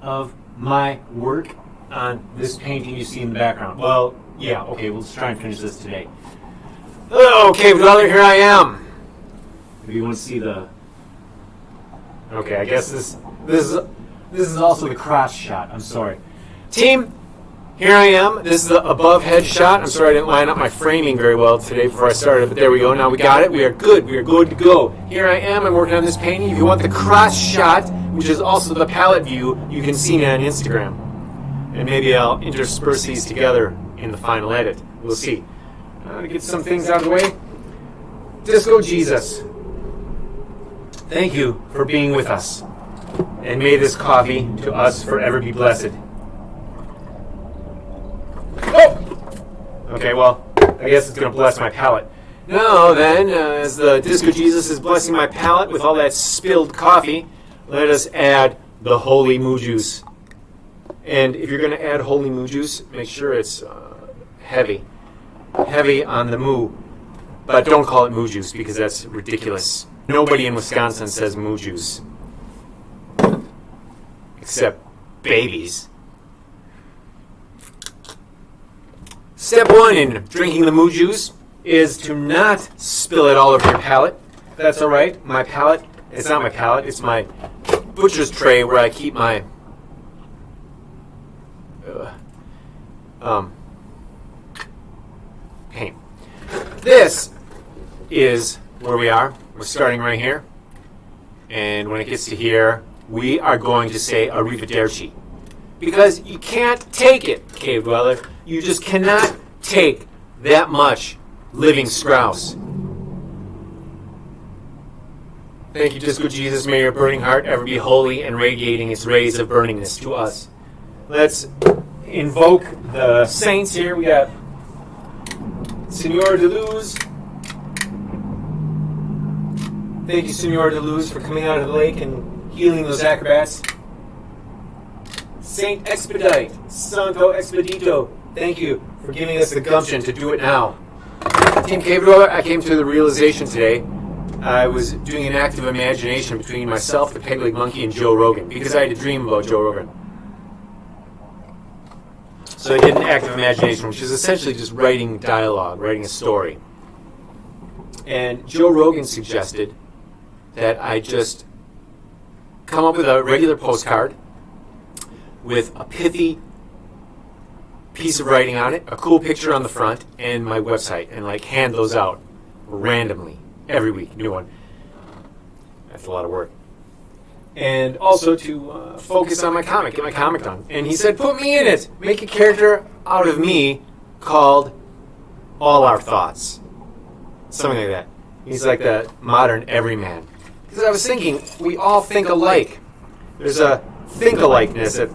of my work on this painting you see in the background? Well, yeah, okay, we'll just try and finish this today. Oh, Cavedweller, here I am. If you want to see the... Okay, I guess this is also the crotch shot. I'm sorry. Team, here I am. This is the above head shot. I'm sorry I didn't line up my framing very well today before I started, but there we go. Now we got it. We are good. We are good to go. Here I am. I'm working on this painting. If you want the crotch shot, which is also the palette view, you can see me on Instagram. And maybe I'll intersperse these together in the final edit. We'll see. To get some things out of the way. Disco Jesus, thank you for being with us. And may this coffee to us forever be blessed. Oh! Okay, well, I guess it's going to bless my palate. Now then, as the Disco Jesus is blessing my palate with all that spilled coffee, let us add the holy moo juice. And if you're going to add holy moo juice, make sure it's heavy. Heavy on the moo. But don't call it moo juice because that's ridiculous. Nobody in Wisconsin says moo juice. Except babies. Step one in drinking the moo juice is to not spill it all over your palate. That's all right. My palate, it's not my palate, it's my butcher's tray where I keep my paint. This is where we are. We're starting right here. And when it gets to here, we are going to say arrivederci. Because you can't take it, Cavedweller. You just cannot take that much living Skrauss. Thank you, Disco Jesus. May your burning heart ever be holy and radiating its rays of burningness to us. Let's invoke the saints here. We got Senor de Luz. Thank you, Senor de Luz, for coming out of the lake and healing those acrobats. Saint Expedite, Santo Expedito, thank you for giving us the gumption to do it now. Team Cavedweller, I came to the realization today I was doing an active imagination between myself, the Peg-Leg Monkey, and Joe Rogan, because I had a dream about Joe Rogan. So I did an active imagination, which is essentially just writing dialogue, writing a story. And Joe Rogan suggested that I just come up with a regular postcard with a pithy piece of writing on it, a cool picture on the front, and my website, and like hand those out randomly every week, new one. That's a lot of work. And also to focus on my comic, get my comic done. And he said, put me in it. Make a character out of me called All Our Thoughts. Something like that. He's like the modern everyman. Because I was thinking, we all think alike. There's a think-alikeness that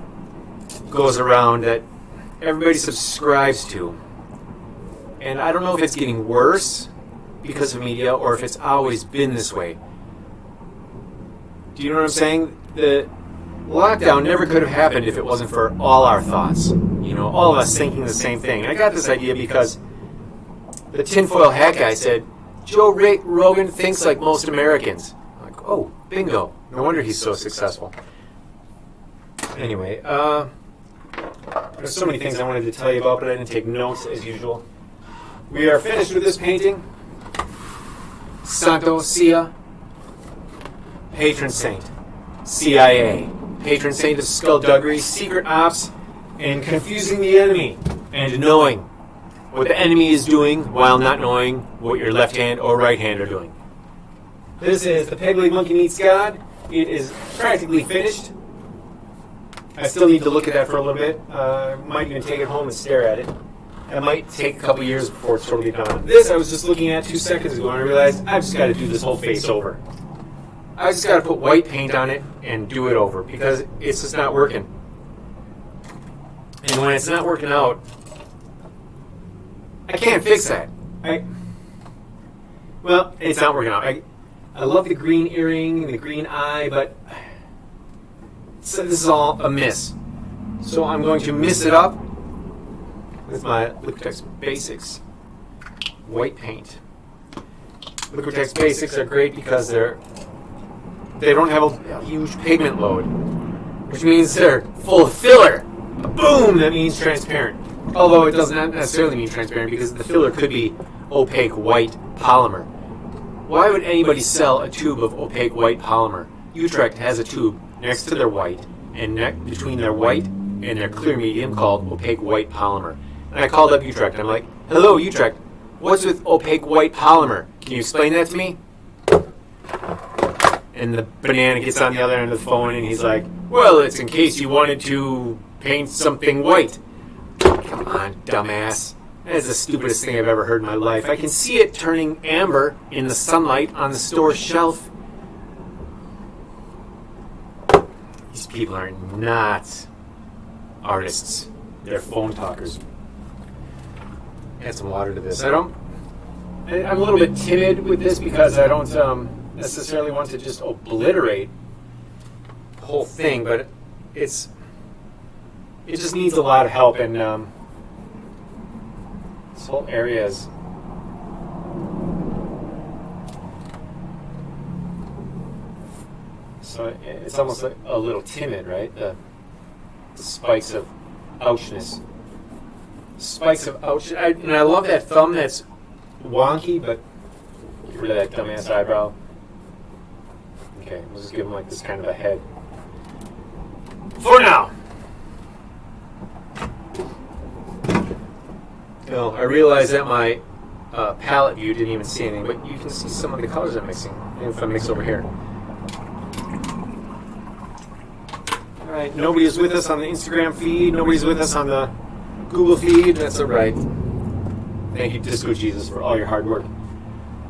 goes around that everybody subscribes to. And I don't know if it's getting worse because of media or if it's always been this way. Do you know what I'm saying? The lockdown never could have happened if it wasn't for all our thoughts. You know, all of us thinking the same thing. And I got this idea because the tinfoil hat guy said, Joe Rogan thinks like most Americans. I'm like, oh, bingo. No wonder he's so successful. Anyway, there's so many things I wanted to tell you about, but I didn't take notes as usual. We are finished with this painting. Santo Sia, patron saint, CIA, patron saint of skullduggery, secret ops, and confusing the enemy, and knowing what the enemy is doing while not knowing what your left hand or right hand are doing. This is the Peg-Leg Monkey Meets God. It is practically finished. I still need to look at that for a little bit. I might even take it home and stare at it. It might take a couple years before it's totally done. This I was just looking at 2 seconds ago and I realized I've just got to do this whole face over. I just got to put white paint on it and do it over because it's just not working. And when it's not working out, I can't fix that. Well, it's not working out. I love the green earring, the green eye, but so this is all a miss. So I'm going to miss it up with my Liquitex Basics white paint. Liquitex Basics are great because they don't have a huge pigment load. which means they're full of filler. Boom, that means transparent. Although it does not necessarily mean transparent because the filler could be opaque white polymer. Why would anybody sell a tube of opaque white polymer? Utrecht has a tube next to their white and between their white and their clear medium called opaque white polymer. And I called up Utrecht and I'm like, hello Utrecht, what's with opaque white polymer? Can you explain that to me? And the banana gets on the other end of the phone and he's like, well, it's in case you wanted to paint something white. Come on, dumbass. That is the stupidest thing I've ever heard in my life. I can see it turning amber in the sunlight on the store shelf. These people are not artists. They're phone talkers. Add some water to this. I'm a little bit timid with this because I don't necessarily want to just obliterate the whole thing, but it just needs a lot of help, and this whole area is so it's almost like a little timid, right? The spikes of ouchness. Spikes of ouch. And I love that thumb that's wonky, but get rid of that dumbass eyebrow. Okay, we'll just give him like this kind of a head. For now. No, I realize that my palette view didn't even see anything, but you can see some of the colors I'm mixing. If I mix over here. Alright, nobody is with us on the Instagram feed. Nobody's with us on the Google feed. That's alright. Thank you, Disco Jesus, for all your hard work.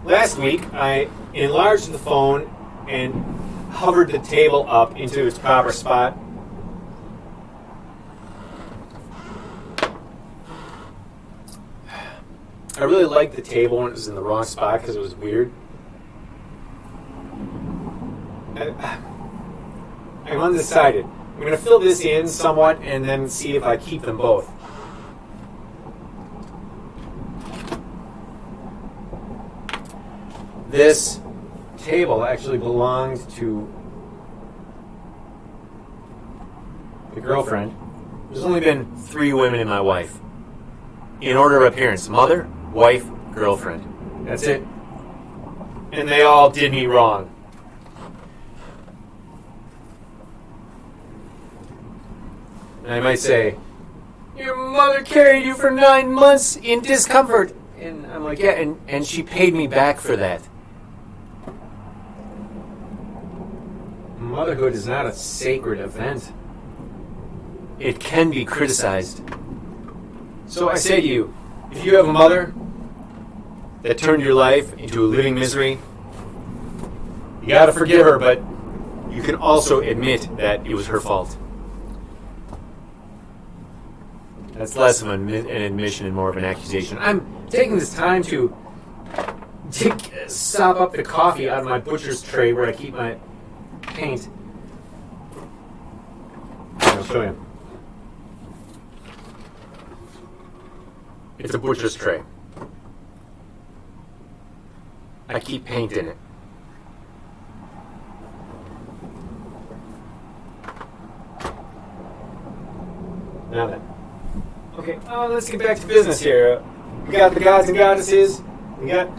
Last week, I enlarged the phone and hovered the table up into its proper spot. I really liked the table when it was in the wrong spot because it was weird. I'm undecided. I'm going to fill this in somewhat and then see if I keep them both. This table actually belonged to the girlfriend. There's only been 3 women in my life. In order of appearance: mother, wife, girlfriend. That's it. And they all did me wrong. And I might say, your mother carried you for 9 months in discomfort. And I'm like, yeah, and she paid me back for that. Motherhood is not a sacred event. It can be criticized. So I say to you, if you have a mother that turned your life into a living misery, you gotta forgive her, but you can also admit that it was her fault. That's less of an admission and more of an accusation. I'm taking this time to sop up the coffee out of my butcher's tray where I keep my paint. I'll show you. It's a butcher's tray. I keep paint in it. Now then. Okay, let's get back to business here. We got the gods and goddesses. Might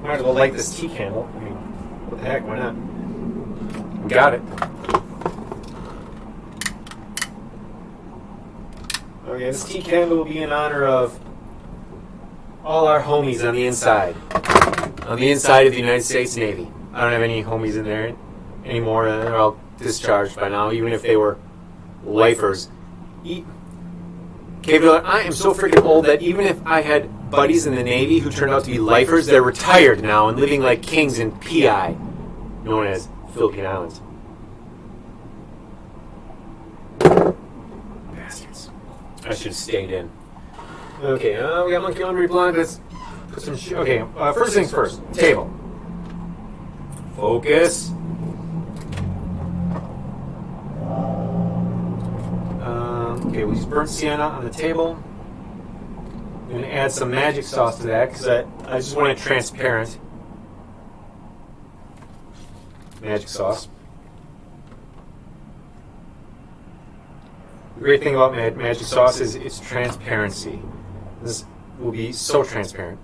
as well light this tea candle. I mean, what the heck, why not? We got it. Okay, this tea candle will be in honor of all our homies on the inside. On the inside of the United States Navy. I don't have any homies in there anymore. They're all discharged by now, even if they were lifers. Cavedweller, I am so freaking old that even if I had buddies in the Navy who turned out to be lifers, they're retired now and living like kings in PI, known as Philippine Islands. Bastards. I should have stayed in. Okay, we got Monkey Laundry Blonde. Let's put some okay, first things first. Table. Focus. Okay, we use burnt sienna on the table. I'm going to add some magic sauce to that because I just want it transparent. Magic sauce. The great thing about Magic Sauce is its transparency. This will be so transparent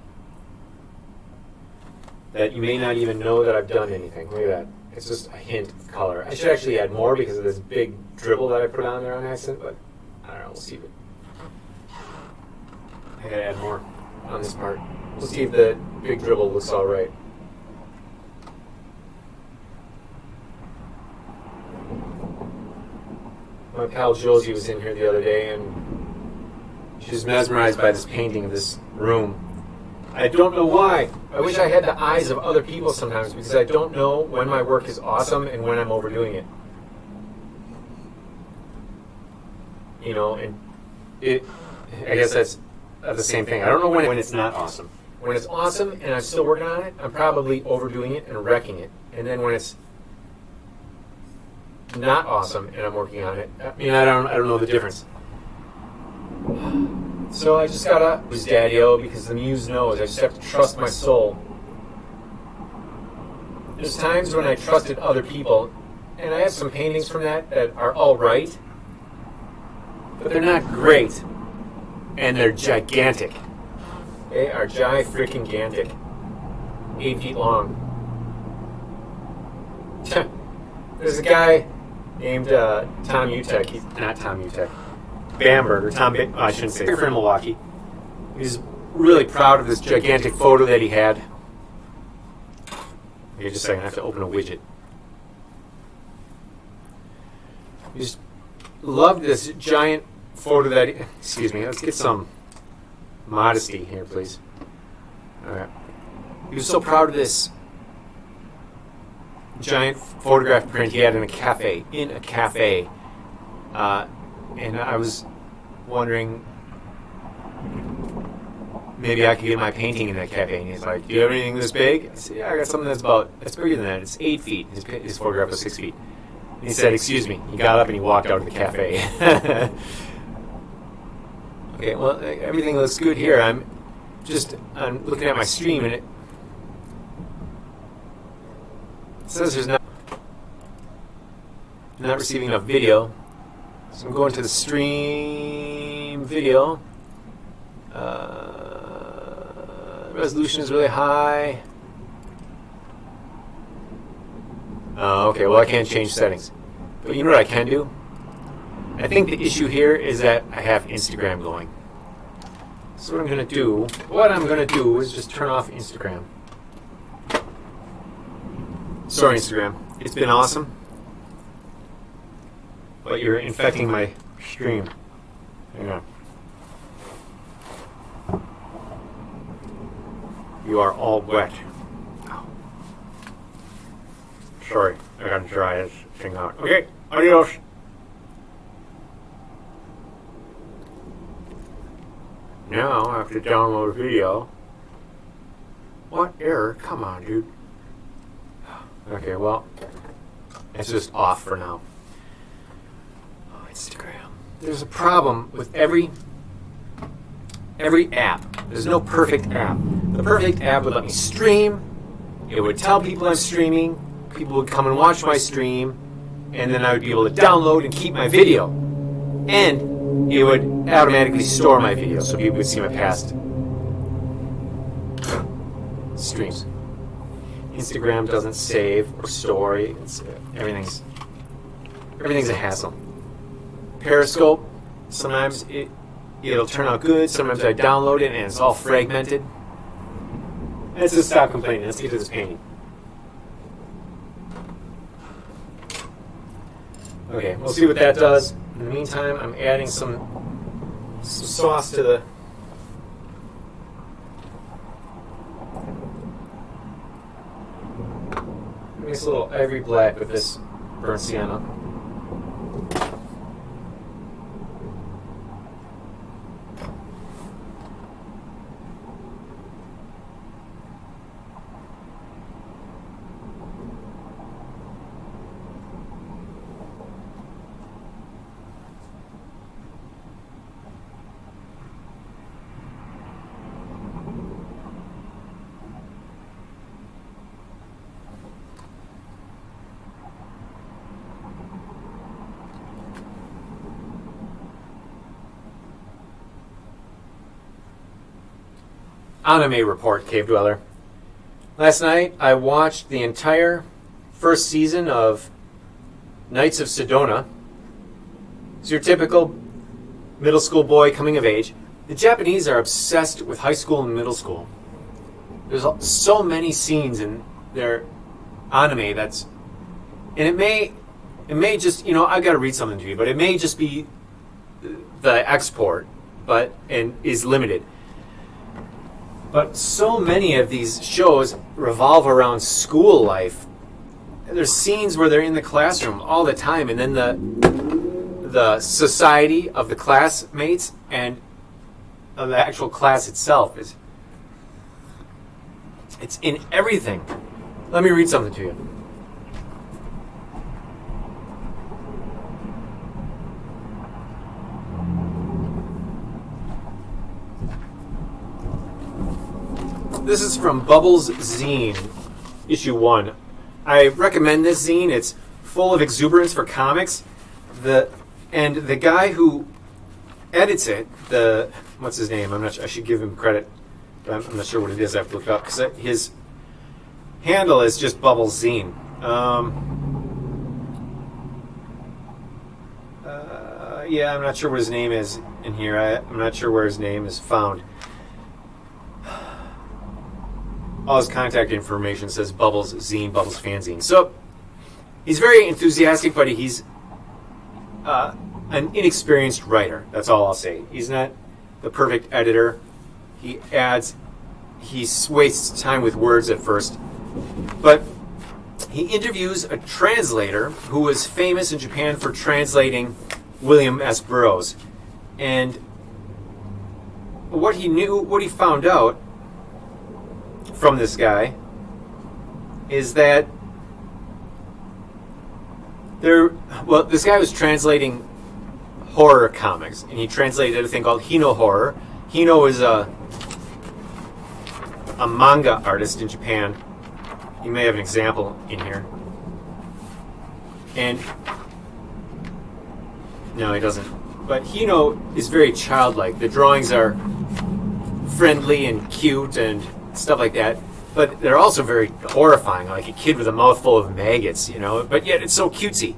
that you may not even know that I've done anything. Look at that. It's just a hint of color. I should actually add more because of this big dribble that I put on there on accident, but I don't know. We'll see. I gotta add more on this part. We'll see if the big dribble looks all right. My pal Josie was in here the other day, and she was mesmerized by this painting of this room. I don't know why. I wish I had the eyes of other people sometimes, because I don't know when my work is awesome and when I'm overdoing it. You know, and I guess that's the same thing. I don't know when it's not awesome. When it's awesome and I'm still working on it, I'm probably overdoing it and wrecking it. And then when it's not awesome and I'm working on it, I mean, I don't know the difference. So I just gotta use Daddy-O because the muse knows. I just have to trust my soul. There's times when I trusted other people, and I have some paintings from that are all right, but they're not great, and they're gigantic. They are freaking-gantic. 8 feet long. There's a guy named Tom Utek. He's not Tom Utek. Bamberg, or I shouldn't say, from Milwaukee. He's really proud of this gigantic photo that he had. Okay, just a second, I have to open a widget. He just loved this giant photo that he, excuse me, let's get some modesty here, please. Alright. He was so proud of this giant photograph print he had in a cafe. And I was wondering, maybe I could get my painting in that cafe. And he's like, do you have anything this big? I said, yeah, I got something that's bigger than that. It's 8 feet. His photograph was 6 feet. And he said, excuse me. He got up and he walked out of the cafe. Okay, well, everything looks good here. I'm looking at my stream, and it says there's not receiving enough video. So I'm going to the stream video. Resolution is really high. Okay, well I can't change settings. But you know what I can do? I think the issue here is that I have Instagram going. So what I'm going to do is just turn off Instagram. Sorry, Instagram. It's been awesome. But you're infecting my stream. Hang on. You are all wet. Oh. Sorry, I gotta dry this thing out. Okay, adios. Now I have to download a video. What error? Come on, dude. Okay, well, it's just off for now. Instagram. There's a problem with every app. There's no perfect app. The perfect app would let me stream. It would tell people I'm streaming. People would come and watch my stream, and then I would be able to download and keep my video. And it would automatically store my video so people would see my past streams. Instagram doesn't save or store. Everything's a hassle. Periscope, sometimes it'll turn out good, sometimes I download it and it's all fragmented. Let's just stop complaining. Let's get to this painting. Okay, we'll see what that does. In the meantime, I'm adding some sauce to the nice little ivory black with this burnt sienna. Anime report, Cavedweller. Last night I watched the entire first season of Knights of Sedona. It's your typical middle school boy coming of age. The Japanese are obsessed with high school and middle school. There's so many scenes in their anime that's, and it may just, I've got to read something to you, but it may just be the export, and is limited. But so many of these shows revolve around school life. There's scenes where they're in the classroom all the time, and then the society of the classmates and of the actual class itself it's in everything. Let me read something to you. This is from Bubbles Zine, issue 1. I recommend this zine. It's full of exuberance for comics. And the guy who edits it, what's his name? I should give him credit, but I'm not sure what it is. I have to look it up because his handle is just Bubbles Zine. I'm not sure what his name is in here. I'm not sure where his name is found. All his contact information says Bubbles Zine, Bubbles Fanzine. So he's very enthusiastic, but he's an inexperienced writer. That's all I'll say. He's not the perfect editor. He wastes time with words at first. But he interviews a translator who was famous in Japan for translating William S. Burroughs. And what he found out from this guy is that this guy was translating horror comics, and he translated a thing called Hino horror. Hino is a manga artist in Japan. You may have an example in here. And no, he doesn't. But Hino is very childlike. The drawings are friendly and cute and stuff like that, but they're also very horrifying, like a kid with a mouthful of maggots, but yet it's so cutesy.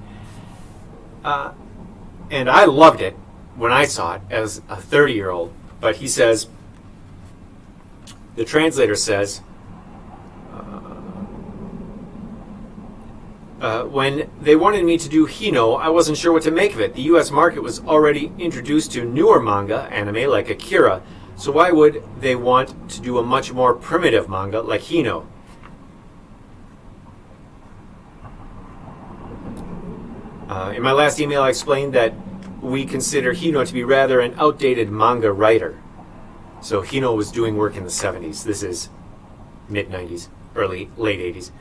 And I loved it when I saw it as a 30-year-old, but he says, the translator says, when they wanted me to do Hino, I wasn't sure what to make of it. The U.S. market was already introduced to newer manga anime like Akira, so why would they want to do a much more primitive manga like Hino? In my last email, I explained that we consider Hino to be rather an outdated manga writer. So Hino was doing work in the 70s. This is mid-90s, late 80s.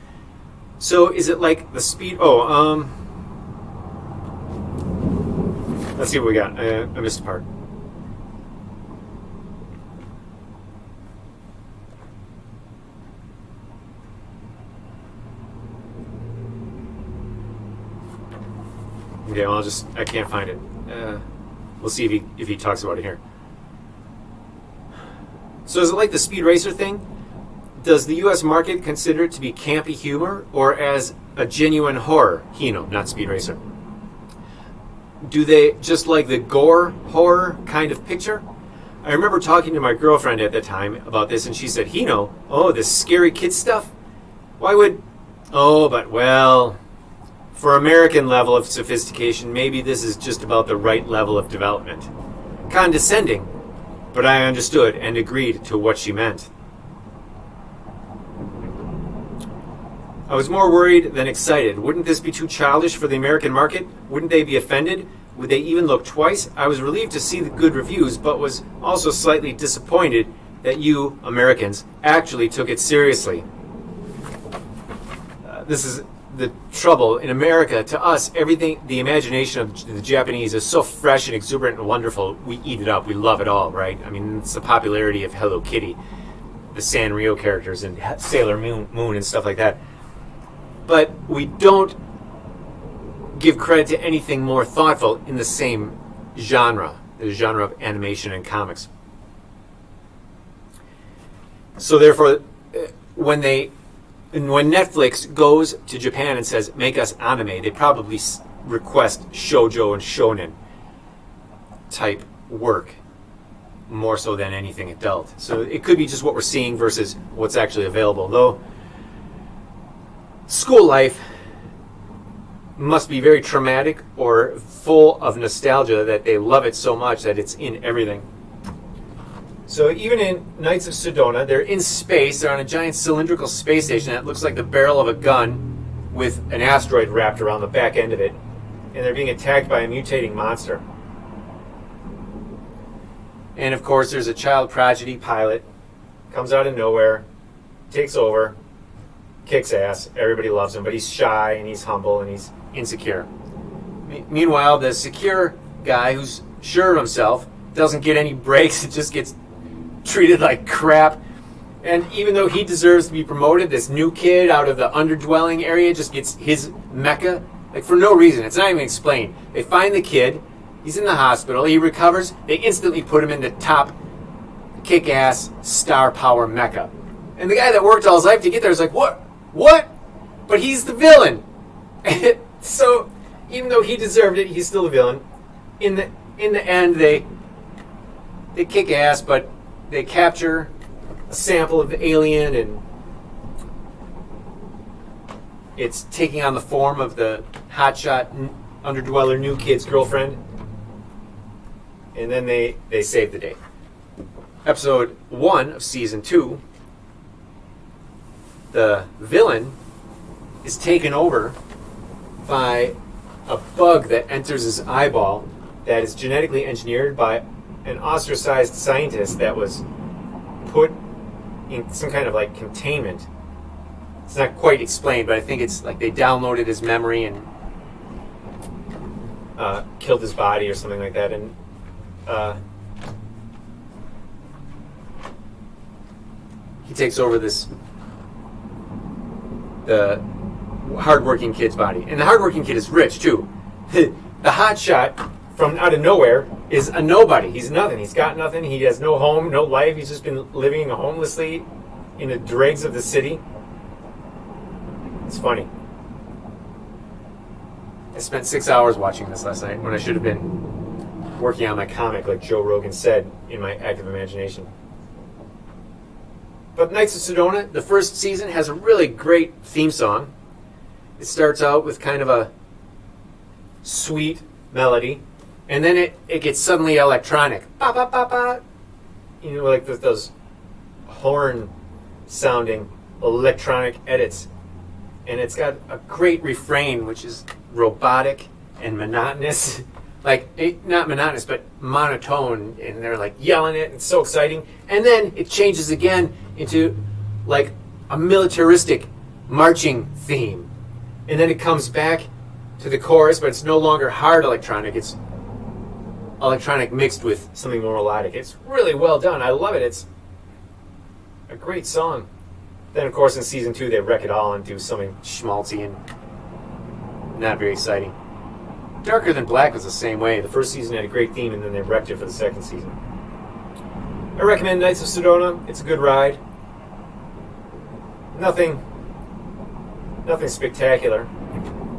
So is it like the speed... let's see what we got. I missed a part. Okay, well, I can't find it. We'll see if he talks about it here. So is it like the Speed Racer thing? Does the U.S. market consider it to be campy humor or as a genuine horror? Hino, not Speed Racer. Do they just like the gore horror kind of picture? I remember talking to my girlfriend at the time about this, and she said, Hino? Oh, this scary kid stuff? Why would... Oh, but well... For American level of sophistication, maybe this is just about the right level of development. Condescending, but I understood and agreed to what she meant. I was more worried than excited. Wouldn't this be too childish for the American market? Wouldn't they be offended? Would they even look twice? I was relieved to see the good reviews, but was also slightly disappointed that you, Americans, actually took it seriously. This is the trouble. In America, to us, everything, the imagination of the Japanese is so fresh and exuberant and wonderful, we eat it up. We love it all, right? I mean, it's the popularity of Hello Kitty, the Sanrio characters, and Sailor Moon and stuff like that. But we don't give credit to anything more thoughtful in the same genre, the genre of animation and comics. So therefore, when Netflix goes to Japan and says, make us anime, they probably request shoujo and shonen type work more so than anything adult. So it could be just what we're seeing versus what's actually available. Though school life must be very traumatic or full of nostalgia that they love it so much that it's in everything. So even in Knights of Sedona, they're in space. They're on a giant cylindrical space station that looks like the barrel of a gun with an asteroid wrapped around the back end of it. And they're being attacked by a mutating monster. And of course, there's a child prodigy pilot. Comes out of nowhere, takes over, kicks ass. Everybody loves him, but he's shy and he's humble and he's insecure. Meanwhile, the secure guy who's sure of himself doesn't get any breaks. It just gets treated like crap. And even though he deserves to be promoted, this new kid out of the underdwelling area just gets his mecca, like for no reason. It's not even explained. They find the kid. He's in the hospital. He recovers. They instantly put him in the top kick-ass star power mecca. And the guy that worked all his life to get there is like, what? What? But he's the villain. So even though he deserved it, he's still the villain. In the end, they kick ass, but they capture a sample of the alien, and it's taking on the form of the hotshot underdweller new kid's girlfriend. And then they save the day. Episode 1 of Season 2, the villain is taken over by a bug that enters his eyeball that is genetically engineered by an ostracized scientist that was put in some kind of like containment. It's not quite explained, but I think it's like they downloaded his memory and killed his body or something like that. And he takes over the hardworking kid's body. And the hardworking kid is rich, too. The hotshot from out of nowhere is a nobody. He's nothing. He's got nothing. He has no home, no life. He's just been living homelessly in the dregs of the city. It's funny. I spent 6 hours watching this last night when I should have been working on my comic, like Joe Rogan said, in my active imagination. But Knights of Sedona, the first season, has a really great theme song. It starts out with kind of a sweet melody, and then it gets suddenly electronic. Ba, ba, ba, ba. You know, like those horn-sounding electronic edits. And it's got a great refrain, which is robotic and monotonous. Like, not monotonous, but monotone, and they're like yelling it, and it's so exciting. And then it changes again into like a militaristic marching theme. And then it comes back to the chorus, but it's no longer hard electronic, it's electronic mixed with something more melodic. It's really well done. I love it. It's a great song. Then, of course, in season 2, they wreck it all and do something schmaltzy and not very exciting. Darker Than Black was the same way. The first season had a great theme, and then they wrecked it for the second season. I recommend Knights of Sedona. It's a good ride. Nothing spectacular.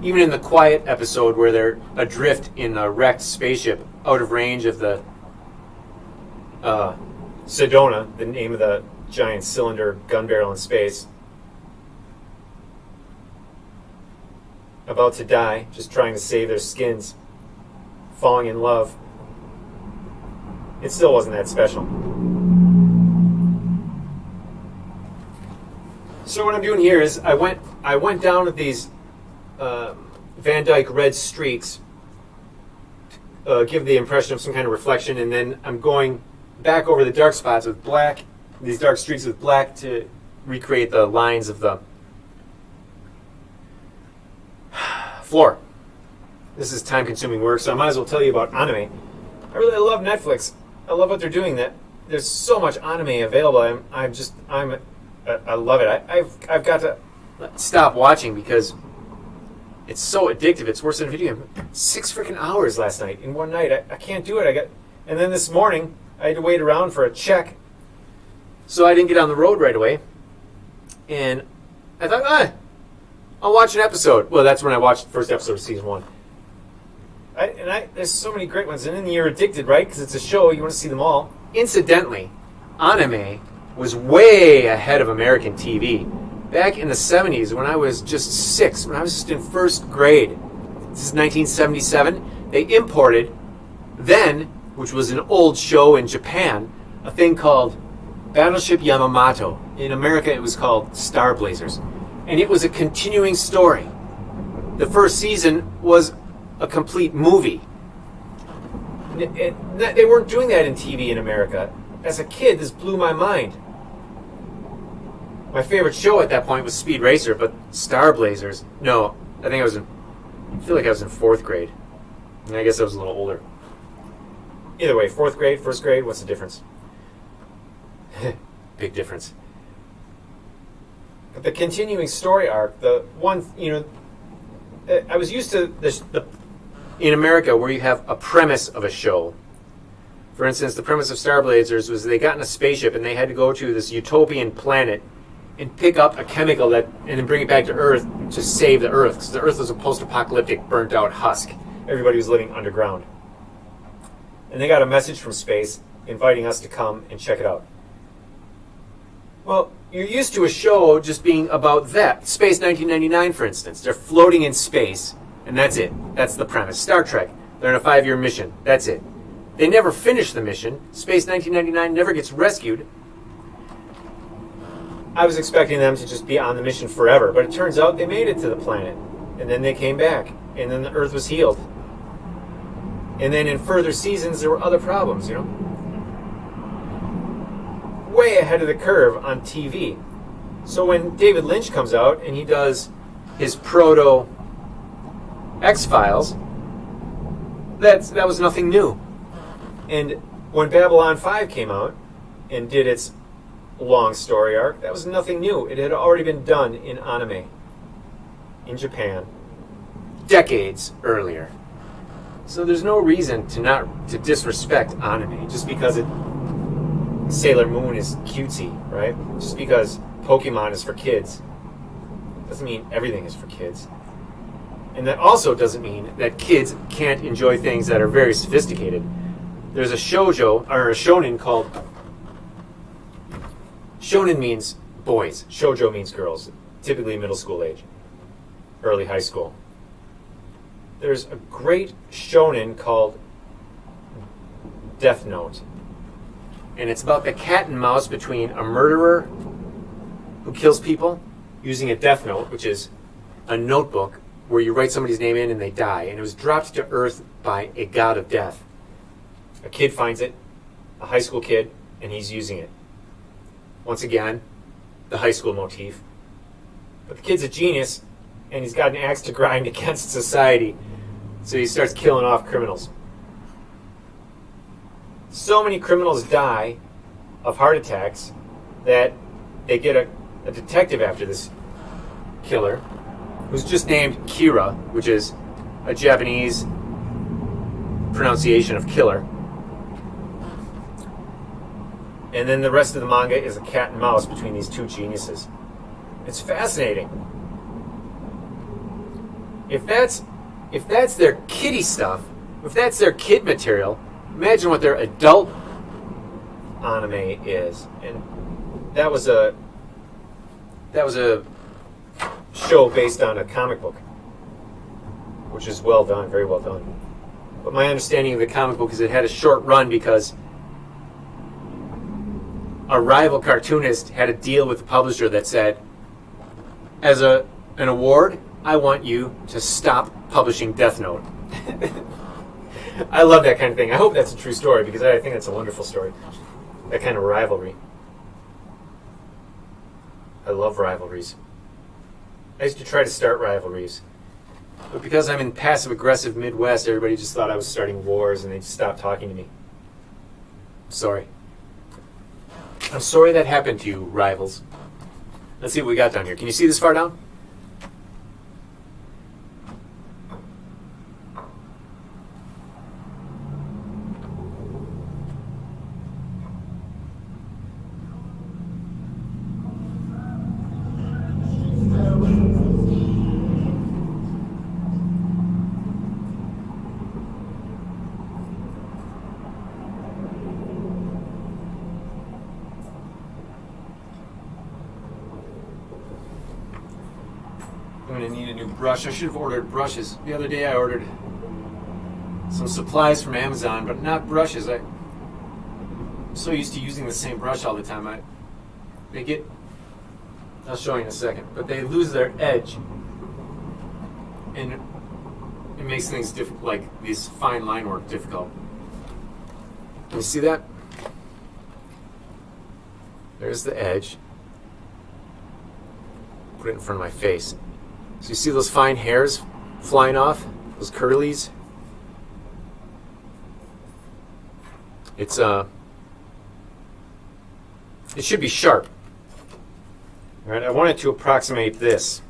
Even in the quiet episode where they're adrift in a wrecked spaceship out of range of the Sedona, the name of the giant cylinder gun barrel in space, about to die, just trying to save their skins, falling in love. It still wasn't that special. So what I'm doing here is I went down with these Van Dyke red streaks, give the impression of some kind of reflection, and then I'm going back over the dark spots with black, these dark streaks with black, to recreate the lines of the floor. This is time-consuming work, so I might as well tell you about anime. I really love Netflix. I love what they're doing. That there's so much anime available. I love it. I've got to stop watching because it's so addictive. It's worse than a video game. 6 freaking hours last night in one night. I can't do it. And then this morning I had to wait around for a check So I didn't get on the road right away. And I thought, I'll watch an episode. Well, that's when I watched the first episode of season 1. There's so many great ones. And then you're addicted, right? Because it's a show. You want to see them all. Incidentally, anime was way ahead of American TV. Back in the 70s, when I was just 6, when I was just in first grade, this is 1977, they imported, then, which was an old show in Japan, a thing called Battleship Yamamoto. In America, it was called Star Blazers. And it was a continuing story. The first season was a complete movie. They weren't doing that in TV in America. As a kid, this blew my mind. My favorite show at that point was Speed Racer, but Star Blazers, no, I feel like I was in 4th grade. And I guess I was a little older. Either way, 4th grade, 1st grade, what's the difference? Big difference. But the continuing story arc, the one, I was used to in America where you have a premise of a show. For instance, the premise of Star Blazers was they got in a spaceship and they had to go to this utopian planet and pick up a chemical and then bring it back to Earth to save the Earth. Because the Earth was a post-apocalyptic, burnt-out husk. Everybody was living underground. And they got a message from space inviting us to come and check it out. Well, you're used to a show just being about that. Space 1999, for instance. They're floating in space, and that's it. That's the premise. Star Trek, they're on a 5-year mission. That's it. They never finish the mission. Space 1999 never gets rescued. I was expecting them to just be on the mission forever, but it turns out they made it to the planet. And then they came back, and then the Earth was healed. And then in further seasons, there were other problems, Way ahead of the curve on TV. So when David Lynch comes out and he does his proto X-Files, that was nothing new. And when Babylon 5 came out and did its long story arc, that was nothing new. It had already been done in anime in Japan decades earlier. So there's no reason to disrespect anime just because Sailor Moon is cutesy, right? Just because Pokemon is for kids doesn't mean everything is for kids. And that also doesn't mean that kids can't enjoy things that are very sophisticated. There's a shoujo, or a shonen called... Shonen means boys. Shoujo means girls. Typically middle school age. Early high school. There's a great shonen called Death Note. And it's about the cat and mouse between a murderer who kills people using a death note, which is a notebook where you write somebody's name in and they die. And it was dropped to Earth by a god of death. A kid finds it, a high school kid, and he's using it. Once again, the high school motif. But the kid's a genius, and he's got an axe to grind against society. So he starts killing off criminals. So many criminals die of heart attacks that they get a detective after this killer, who's just named Kira, which is a Japanese pronunciation of killer. And then the rest of the manga is a cat and mouse between these two geniuses. It's fascinating. If that's their kiddie stuff, if that's their kid material, imagine what their adult anime is. And that was a show based on a comic book, which is well done, very well done. But my understanding of the comic book is it had a short run because a rival cartoonist had a deal with the publisher that said, as an award, I want you to stop publishing Death Note. I love that kind of thing. I hope that's a true story because I think that's a wonderful story. That kind of rivalry. I love rivalries. I used to try to start rivalries. But because I'm in passive-aggressive Midwest, everybody just thought I was starting wars and they just stopped talking to me. Sorry. I'm sorry that happened to you, rivals. Let's see what we got down here. Can you see this far down? new brush. I should have ordered brushes. The other day I ordered some supplies from Amazon, but not brushes. I'm so used to using the same brush all the time. I'll show you in a second, but they lose their edge, and it makes things like this fine line work difficult. Can you see that? There's the edge. Put it in front of my face. So you see those fine hairs flying off? Those curlies? It should be sharp. All right, I want it to approximate this.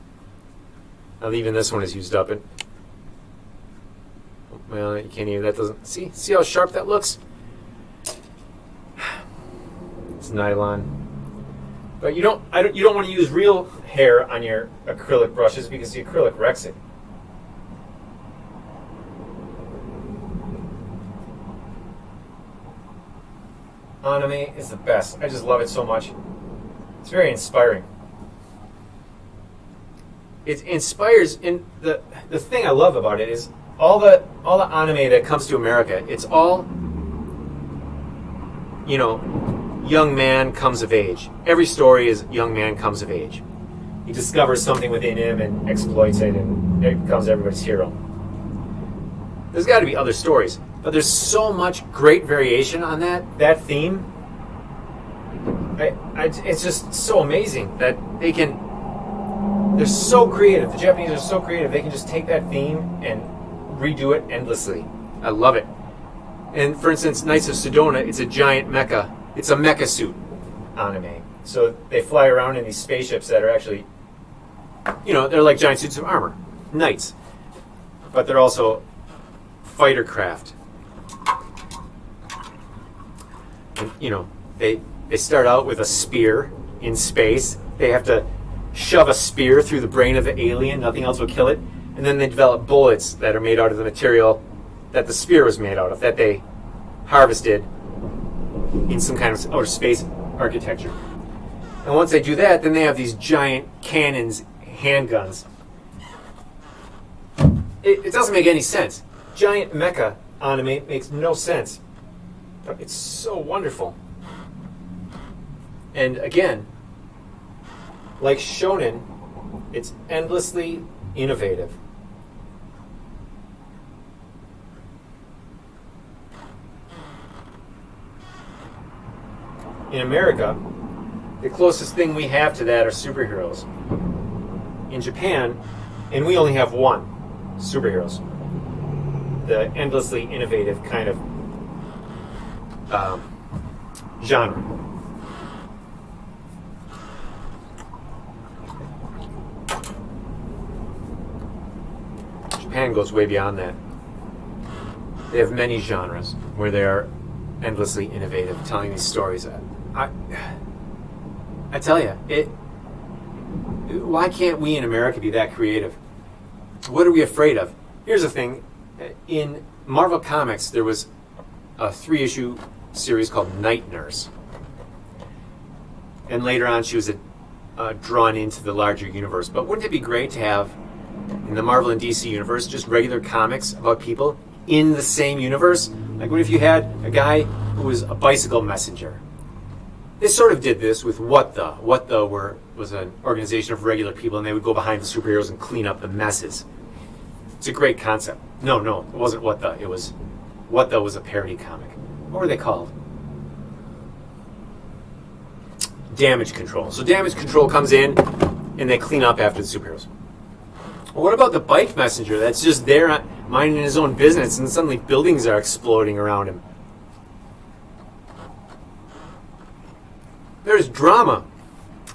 Now even this one is used up. Well, you can't even, that doesn't, see how sharp that looks? It's nylon. But you don't want to use real hair on your acrylic brushes because the acrylic wrecks it. Anime is the best. I just love it so much. It's very inspiring. It inspires, and the thing I love about it is all the anime that comes to America, it's all, young man comes of age. Every story is young man comes of age. He discovers something within him and exploits it, and it becomes everybody's hero. There's got to be other stories, but there's so much great variation on that theme. It's just so amazing that they're so creative. The Japanese are so creative. They can just take that theme and redo it endlessly. I love it. And for instance, Knights of Sedona, it's a giant mecha. It's a mecha suit anime. So they fly around in these spaceships that are actually, they're like giant suits of armor. Knights. But they're also fighter craft. And, they start out with a spear in space. They have to shove a spear through the brain of the alien. Nothing else will kill it. And then they develop bullets that are made out of the material that the spear was made out of, that they harvested in some kind of outer space architecture. And once they do that, then they have these giant cannons, handguns. It doesn't make any sense. Giant mecha anime makes no sense. But it's so wonderful. And again, like shonen, it's endlessly innovative. In America, the closest thing we have to that are superheroes. In Japan, and we only have one, superheroes. The endlessly innovative kind of genre. Japan goes way beyond that. They have many genres where they are endlessly innovative, telling these stories. I tell you, why can't we in America be that creative? What are we afraid of? Here's the thing. In Marvel Comics, there was a 3-issue series called Night Nurse. And later on, she was drawn into the larger universe. But wouldn't it be great to have, in the Marvel and DC universe, just regular comics about people in the same universe? Like, what if you had a guy who was a bicycle messenger? They sort of did this with What The. What The was an organization of regular people, and they would go behind the superheroes and clean up the messes. It's a great concept. No, it wasn't What The. It was What The was a parody comic. What were they called? Damage Control. So Damage Control comes in, and they clean up after the superheroes. Well, what about the bike messenger that's just there minding his own business, and suddenly buildings are exploding around him? There's drama.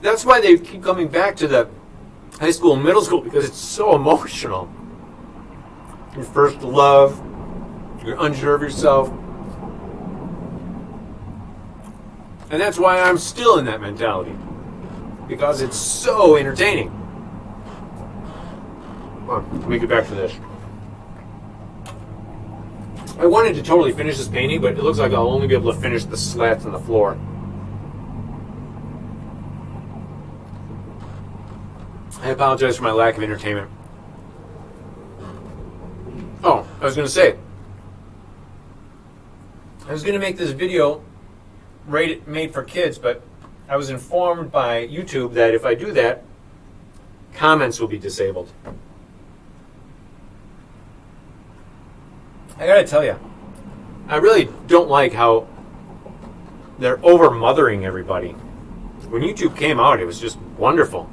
That's why they keep coming back to the high school and middle school, because it's so emotional. Your first love, you're unsure of yourself. And that's why I'm still in that mentality, because it's so entertaining. Come on, let me get back to this. I wanted to totally finish this painting, but it looks like I'll only be able to finish the slats on the floor. I apologize for my lack of entertainment. I was going to say, I was going to make this video made for kids, but I was informed by YouTube that if I do that, comments will be disabled. I gotta tell you, I really don't like how they're over-mothering everybody. When YouTube came out, it was just wonderful.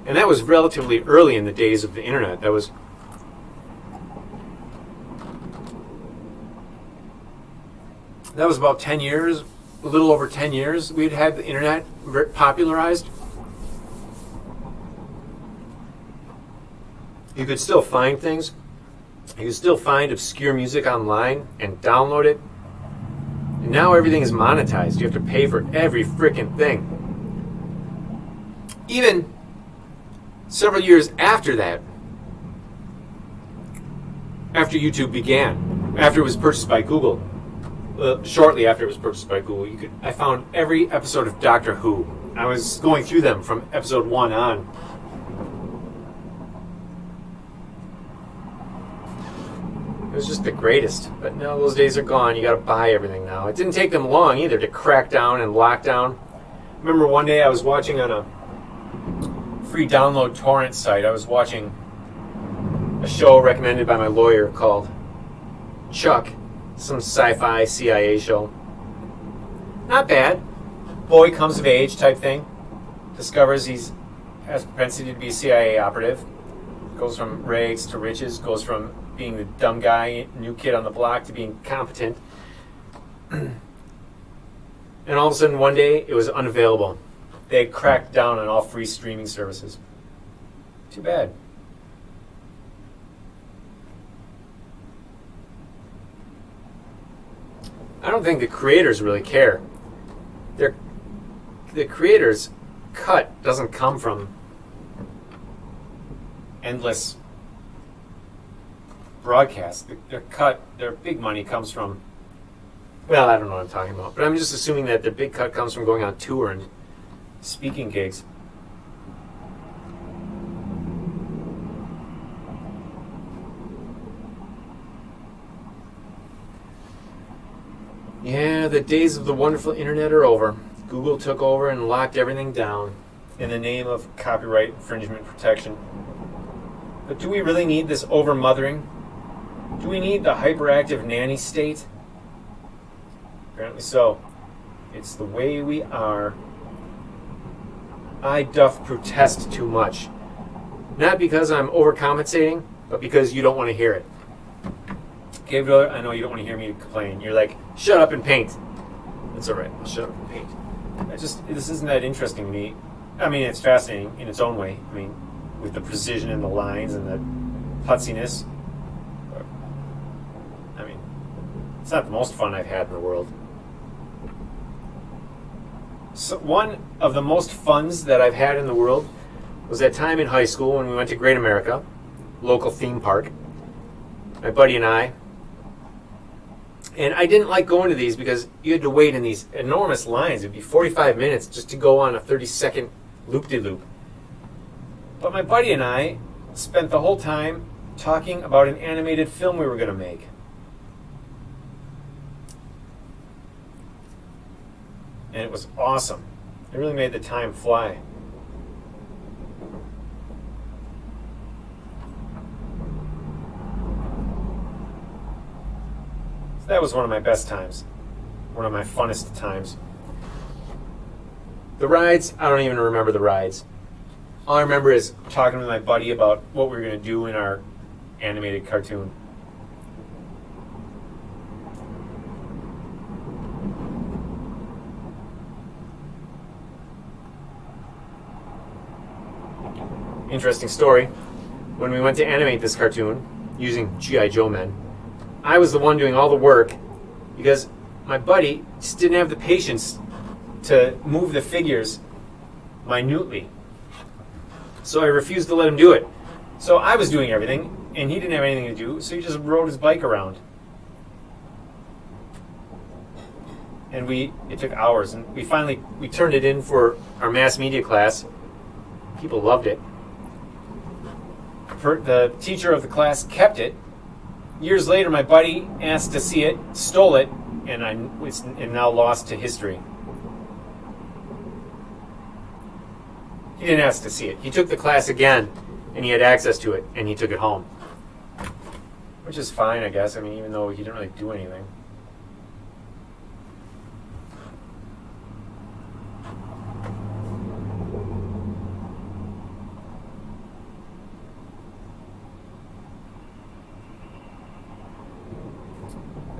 And that was relatively early in the days of the internet. That was about 10 years, a little over 10 years we'd had the internet popularized. You could still find things. You could still find obscure music online and download it. And now everything is monetized. You have to pay for every frickin' thing. Even several years after that, after YouTube began, after it was purchased by Google, shortly after it was purchased by Google, I found every episode of Doctor Who. I was going through them from episode 1 on. It was just the greatest. But no, those days are gone. You got to buy everything now. It didn't take them long either to crack down and lock down. I remember one day I was watching on a free download torrent site. I was watching a show recommended by my lawyer called Chuck, some sci-fi CIA show. Not bad. Boy comes of age type thing. Discovers he has propensity to be a CIA operative. Goes from rags to riches. Goes from being the dumb guy, new kid on the block, to being competent. And all of a sudden, one day, it was unavailable. They had cracked down on all free streaming services. Too bad. I don't think the creators really care. The creators' cut doesn't come from endless broadcast. Their big money comes from, well, I don't know what I'm talking about, but I'm just assuming that their big cut comes from going on tour and speaking gigs. Yeah, the days of the wonderful internet are over. Google took over and locked everything down in the name of copyright infringement protection. But do we really need this over-mothering? Do we need the hyperactive nanny state? Apparently so. It's the way we are. I doth protest too much. Not because I'm overcompensating, but because you don't want to hear it. Cavedweller, I know you don't want to hear me complain. You're like, shut up and paint. That's alright, I'll shut up and paint. This isn't that interesting to me. I mean, it's fascinating in its own way. I mean, with the precision and the lines and the putziness. I mean, it's not the most fun I've had in the world. So one of the most funs that I've had in the world was that time in high school when we went to Great America, local theme park. My buddy and I. And I didn't like going to these because you had to wait in these enormous lines. It would be 45 minutes just to go on a 30-second loop-de-loop. But my buddy and I spent the whole time talking about an animated film we were going to make. And it was awesome. It really made the time fly. So that was one of my best times. One of my funnest times. The rides, I don't even remember the rides. All I remember is talking with my buddy about what we were going to do in our animated cartoon. Interesting story. When we went to animate this cartoon using G.I. Joe men, I was the one doing all the work because my buddy just didn't have the patience to move the figures minutely. So I refused to let him do it. So I was doing everything, and he didn't have anything to do, so he just rode his bike around. And it took hours, and we turned it in for our mass media class. People loved it. The teacher of the class kept it years later, my buddy asked to see it, stole it, and it's now lost to history. He didn't ask to see it. He took the class again, and he had access to it, and he took it home. Which is fine, I guess. I mean, even though he didn't really do anything.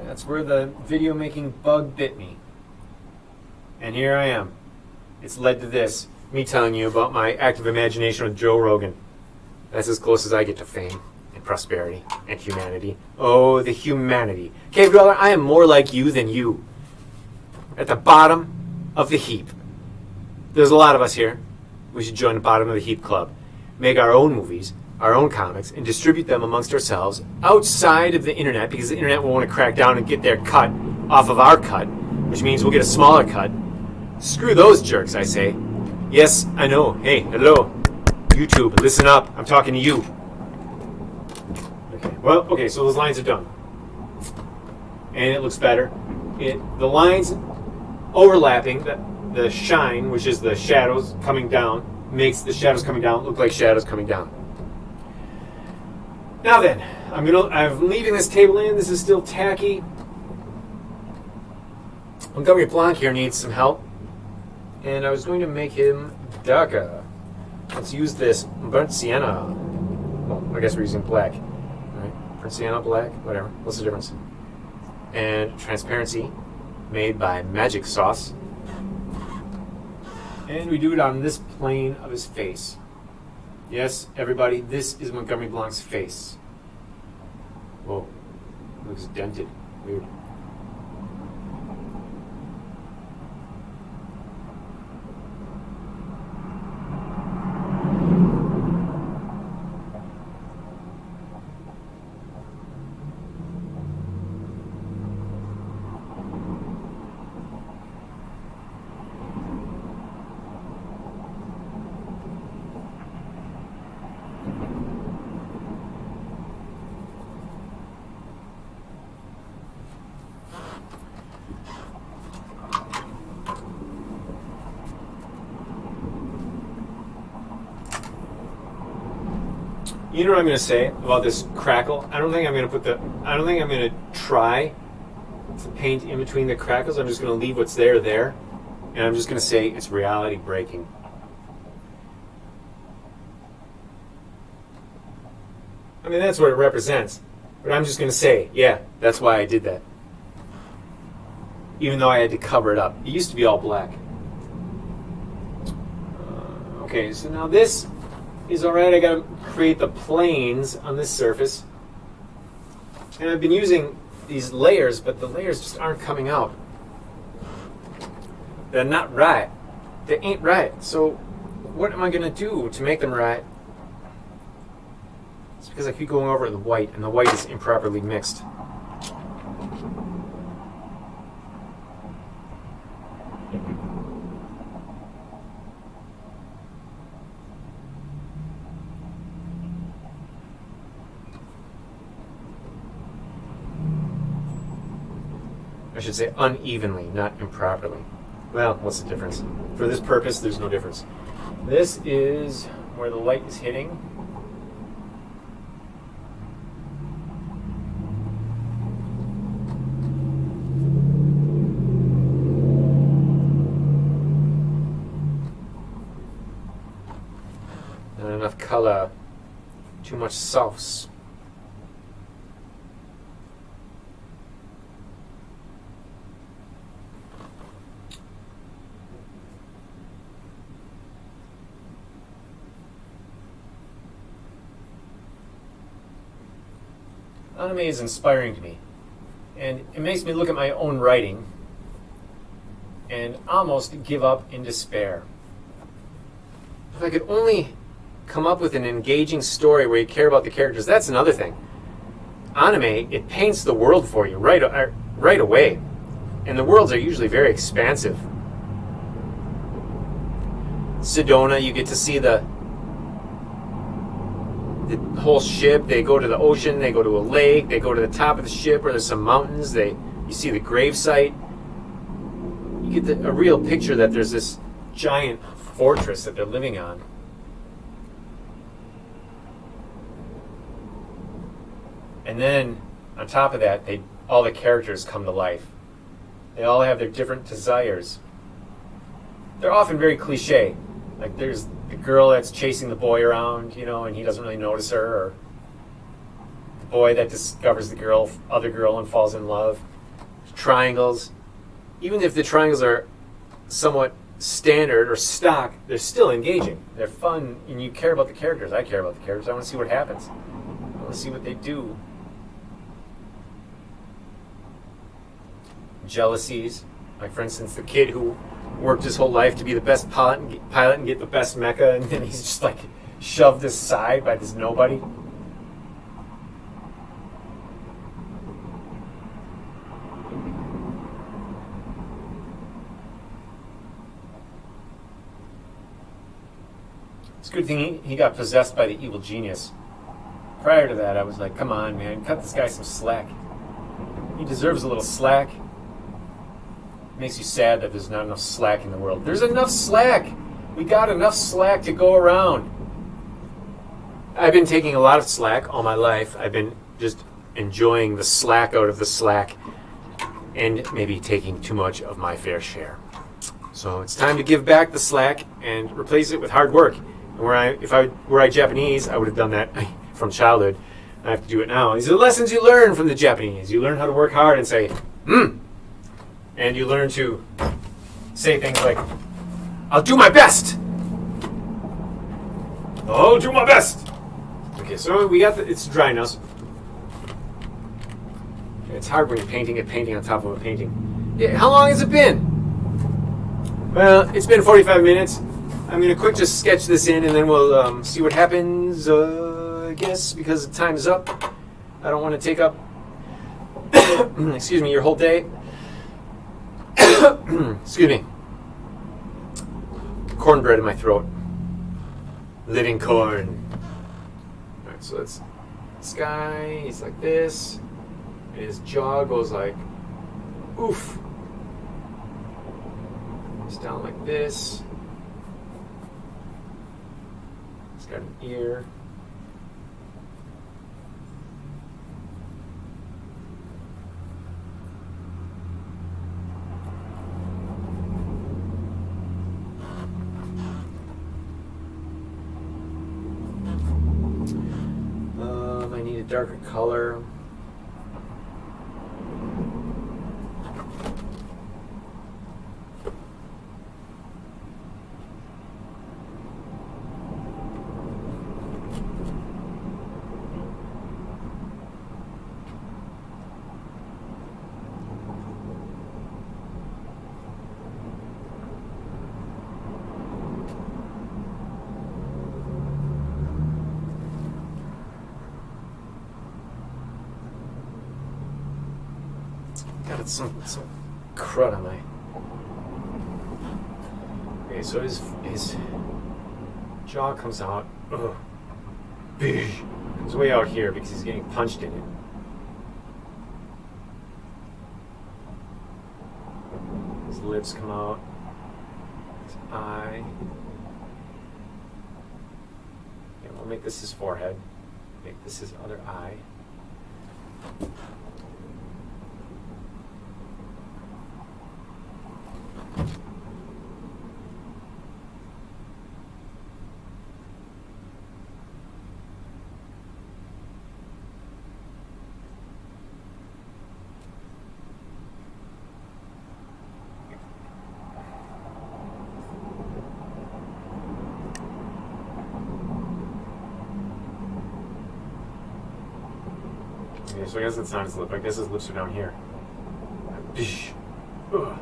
That's where the video making bug bit me. And here I am. It's led to this. Me telling you about my active imagination with Joe Rogan. That's as close as I get to fame and prosperity and humanity. Oh, the humanity. Cavedweller, I am more like you than you. At the bottom of the heap. There's a lot of us here. We should join the bottom of the heap club. Make our own movies, our own comics, and distribute them amongst ourselves outside of the internet, because the internet will want to crack down and get their cut off of our cut, which means we'll get a smaller cut. Screw those jerks, I say. Yes, I know. Hey, hello. YouTube, listen up. I'm talking to you. Okay, so those lines are done. And it looks better. The lines overlapping, the shine, which is the shadows coming down, makes the shadows coming down look like shadows coming down. Now then, I'm leaving this table in. This is still tacky. Montgomery Blanc here needs some help. And I was going to make him darker. Let's use this burnt sienna. Well, I guess we're using black. All right, burnt sienna, black, whatever. What's the difference? And transparency, made by Magic Sauce. And we do it on this plane of his face. Yes, everybody, this is Montgomery Blanc's face. Whoa, looks dented. Weird. You know what I'm going to say about this crackle? I don't think I'm going to try to paint in between the crackles. I'm just going to leave what's there, and I'm just going to say it's reality breaking. I mean, that's what it represents. But I'm just going to say, yeah, that's why I did that. Even though I had to cover it up. It used to be all black. Okay, so now this is alright. I got to create the planes on this surface. And I've been using these layers, but the layers just aren't coming out. They're not right. They ain't right. So what am I going to do to make them right? It's because I keep going over the white, and the white is improperly mixed. I should say unevenly, not improperly. Well, what's the difference? For this purpose, there's no difference. This is where the light is hitting. Not enough color. Too much sauce. Anime is inspiring to me, and it makes me look at my own writing and almost give up in despair. If I could only come up with an engaging story where you care about the characters, that's another thing. Anime, it paints the world for you right away, and the worlds are usually very expansive. Sedona, you get to see the the whole ship. They go to the ocean, they go to a lake, they go to the top of the ship where there's some mountains. You see the gravesite. You get a real picture that there's this giant fortress that they're living on. And then, on top of that, all the characters come to life. They all have their different desires. They're often very cliche. Like there's the girl that's chasing the boy around, and he doesn't really notice her, or the boy that discovers the other girl and falls in love. Triangles. Even if the triangles are somewhat standard or stock, they're still engaging. They're fun, and you care about the characters. I care about the characters. I want to see what happens. I want to see what they do. Jealousies. Like, for instance, the kid who worked his whole life to be the best pilot and get the best mecha, and then he's just like shoved aside by this nobody. It's a good thing he got possessed by the evil genius. Prior to that, I was like, come on, man, cut this guy some slack. He deserves a little slack. It makes you sad that there's not enough slack in the world. There's enough slack. We got enough slack to go around. I've been taking a lot of slack all my life. I've been just enjoying the slack out of the slack and maybe taking too much of my fair share. So it's time to give back the slack and replace it with hard work. And if I were Japanese, I would have done that from childhood. I have to do it now. These are the lessons you learn from the Japanese. You learn how to work hard and say, and you learn to say things like, I'll do my best. I'll do my best. Okay, so we got it's dry now. So it's hard when you're painting on top of a painting. Yeah, how long has it been? Well, it's been 45 minutes. I'm going to quick just sketch this in, and then we'll see what happens, I guess, because the time is up. I don't want to take up, excuse me, your whole day. Excuse me. Cornbread in my throat. Living corn. Alright, so that's this guy. He's like this. And his jaw goes like, oof. It's down like this. He's got an ear. I need a darker color. Got some crud on my. Okay, so his jaw comes out. Ugh. Comes way out here because he's getting punched in it. His lips come out. His eye. Yeah, we'll make this his forehead. Make this his other eye. Okay, so I guess that's not his lip. I guess his lips are down here. Ugh.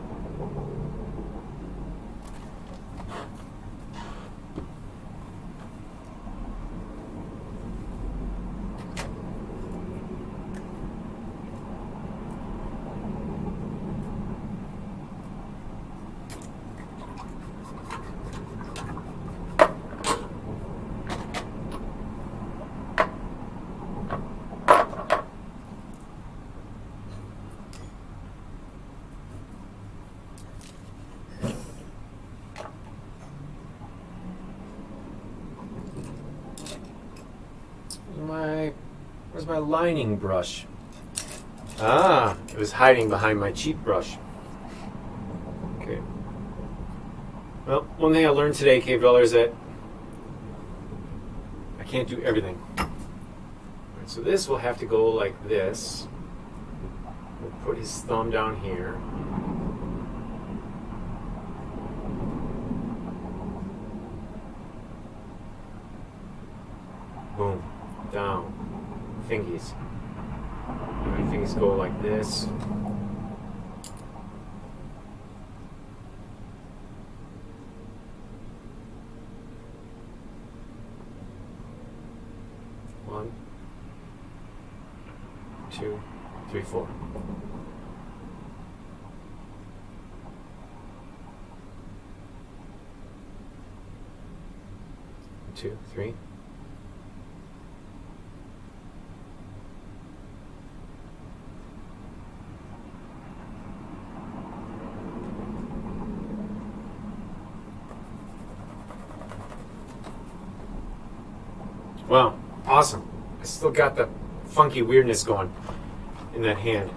Where's my lining brush? Ah, it was hiding behind my cheap brush. Okay. Well, one thing I learned today, Cavedweller, is that I can't do everything. All right, so this will have to go like this. We'll put his thumb down here. Boom. Down. Fingies. My fingies go like this. One, two, three, four. Two, three. Wow, awesome. I still got the funky weirdness going in that hand.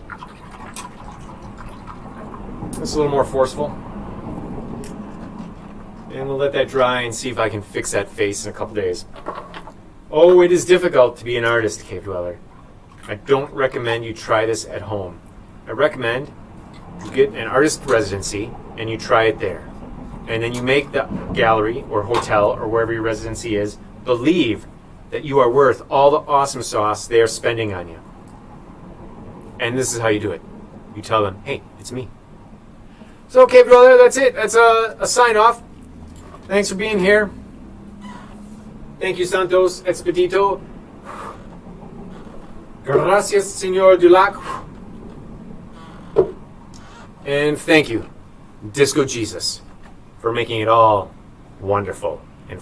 It's a little more forceful. And we'll let that dry and see if I can fix that face in a couple days. Oh, it is difficult to be an artist, Cavedweller. I don't recommend you try this at home. I recommend you get an artist residency and you try it there. And then you make the gallery or hotel or wherever your residency is believe that you are worth all the awesome sauce they are spending on you. And this is how you do it. You tell them, hey, it's me. So, okay, brother, that's it. That's a sign-off. Thanks for being here. Thank you, Santos Expedito. Gracias, Señor Dulac. And thank you, Disco Jesus, for making it all wonderful.